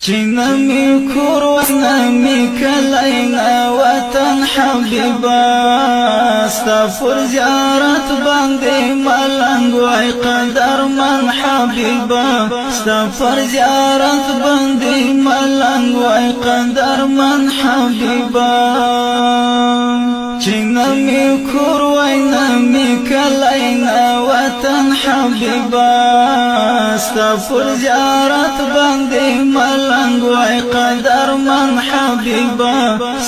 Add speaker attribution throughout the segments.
Speaker 1: نمی کور و نمی کلینا وطن حبیبا ستا پر زیارت باندې ملنګ وای قدر من حبیبا ستا پر زیارت باندې ملنګ وای قدر من حبیبا نمی کور و نمی کلینا وطن حبیبا ستا پر زیارت باندې ملنګ وای قدر من حبیبا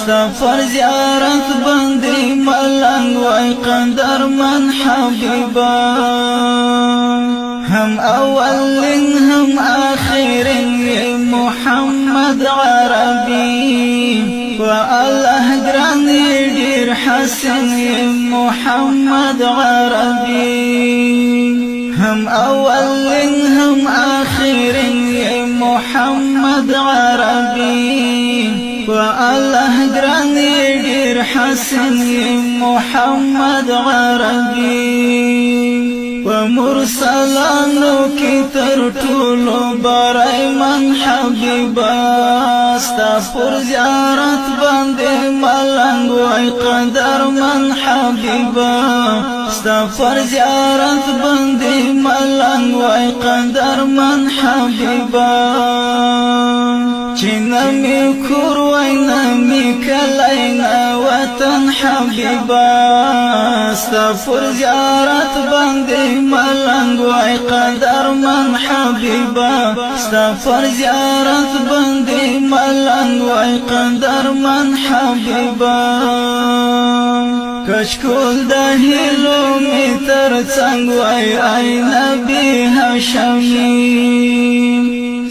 Speaker 1: ستا پر زیارت باندې ملنګ وای قدر من حبیبا هم اول هم آخر محمد عربي والله گرانی ډیر حسن محمد عربي هم اول هم آخر محمد عربي والله گرانی ډیر حسن محمد عربي ومرسلانو کی تر ټولو برای من حبیبا ستا پر زیارت باندې ملنګ وای قدر من حبیبا ستا پر زیارت باندې ملنګ وای قدر من حبیبا نمی کور وای نمی کلینا وطن حبیبا ستا پر زیارت باندې ملنګ وای قدر من حبیبا ستا پر زیارت باندې ملنګ وای قدر من حبیبا کشکول د هیلو می تر څنګ وای ای نبی هاشمی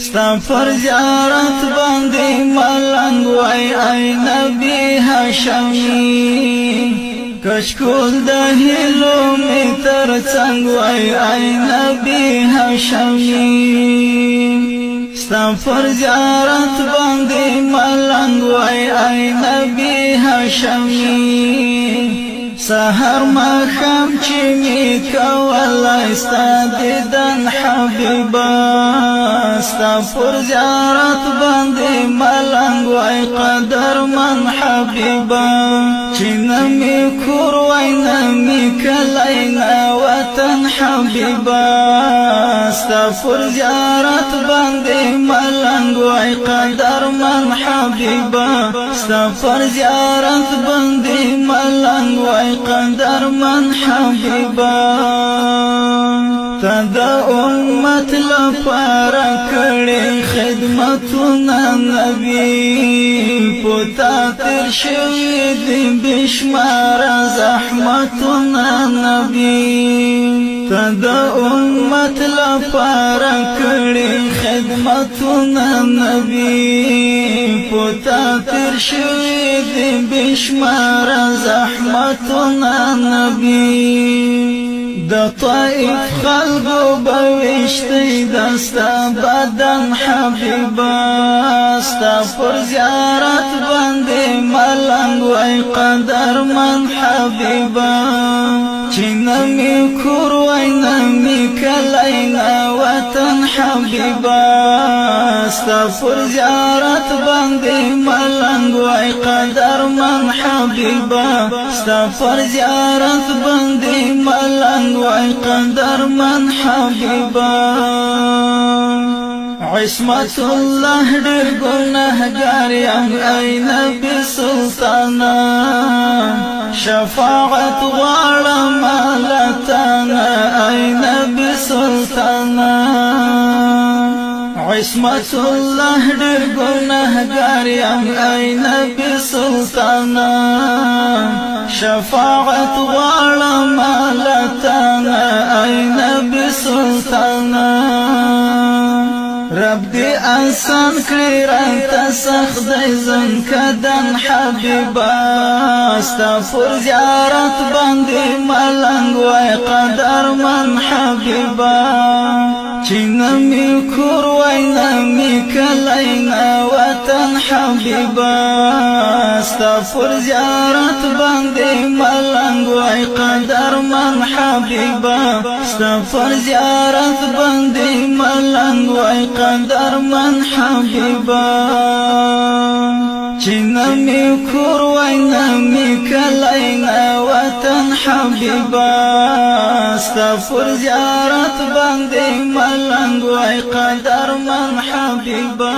Speaker 1: ستا پر زیارت باندې ملنګ وای ای نبی هاشمی کشکول د هیلو می تر څنګ وای ای نبی هاشمی ستا پر زیارت باندې ملنګ وای ای نبی هاشمی سحر ما خام چې می کولای ستا دیدن حبیبا ستا پر زیارت باندې ملنګ وای قدر من حبیبا نمی کور وای نمی کلینا وطن حبیبا ستا پر زیارت باندې ملنګ وای قدر من حبیبا ستا پر زیارت باندې ملنګ وای قدر من حبیبا تا د امت لپاره کړې خدمتونه نبی پتا تر شوی دی بشمار زحمتونه نبی تا د امت لپاره کړې خدمتونه نبی پتا تر شوی دی بشمار زحمتونه نبی د طائف خلقو بوشتی دستا بدن حبیبا ستا پر زیارت باندې ملنګ وای قدر من حبیبا نمی کور وای نمی کلینا وطن حبیبا ستا پر زیارت باندې ملنګ وای قدر من حبیبا ستا پر زیارت باندې ملنګ وای قدر من حبیبا عصمت الله ډېر ګناهګار یم ای نبی سلطانا شفاعت غواړم مالتانا ای نبی سلطانا عصمت الله ډېر ګناهګار یم ای نبی سلطانا شفاعت غواړم مالتانا ای نبی سلطانا رب دی آسان کړی راته سخت دی زن کدن حبیبا ستا پر زیارت باندې ملنګ وای قدر من حبیبا نمی کور وای نمی کلینا وطن حبیبا ستا پر زیارت باندې ملنګ وای قدرمن حبیبا ستا پر زیارت باندې ملنګ وای قدرمن حبیبا چې نمی کور وای نمی کلینا وطن حبیبا ستا پر زیارت باندې ملنګ وای قدرمن حبیبا